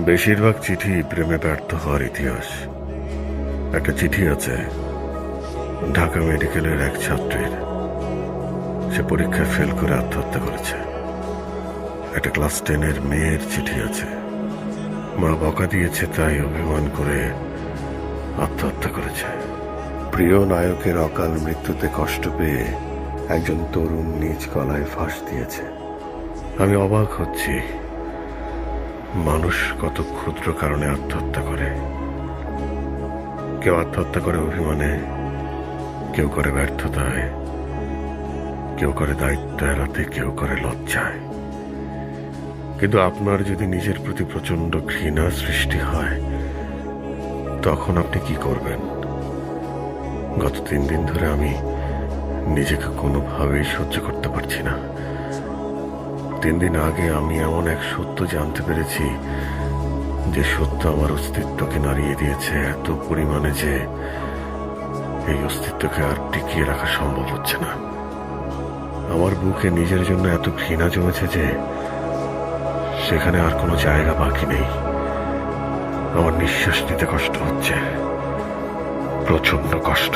বেশিরভাগ চিঠি প্রেমে ব্যর্থ হওয়ার ইতিহাস। একটা চিঠি আছে ঢাকা মেডিকেলের এক ছাত্রীর, সে পরীক্ষায় ফেল করে আত্মহত্যা করেছে। একটা ক্লাস 10-এর মেয়ের চিঠি আছে, মা বকা দিয়েছে তাই অভিমান করে আত্মহত্যা করেছে। প্রিয় নায়কের অকাল মৃত্যুতে কষ্ট পেয়ে একজন তরুণ নিজ গলায় ফাঁস দিয়েছে। আমি অবাক হচ্ছি মানুষ কত ক্ষুদ্র কারণে আত্মহত্যা করে। কেউ আত্মহত্যা করে অভিমানে, কেউ করে ব্যর্থতায়, কেউ করে দায়িত্ব এড়াতে, কেউ করে লজ্জায়। কিন্তু আপনার যদি নিজের প্রতি প্রচন্ড ঘৃণা সৃষ্টি হয়, তখন আপনি কি করবেন? গত 3 দিন ধরে আমি নিজেকে কোনোভাবেই সহ্য করতে পারছি না। 3 দিন আগে আমি এমন এক সত্য জানতে পেরেছি, যে সত্য আমার অস্তিত্বকে নাড়িয়ে দিয়েছে এত পরিমাণে যে এই অস্তিত্বকে আর টিকিয়ে রাখা সম্ভব হচ্ছে না। আমার বুকে নিজের জন্য এত ঘৃণা জমেছে যে সেখানে আর কোনো জায়গা বাকি নেই। আমার নিঃশ্বাস নিতে কষ্ট হচ্ছে, প্রচন্ড কষ্ট।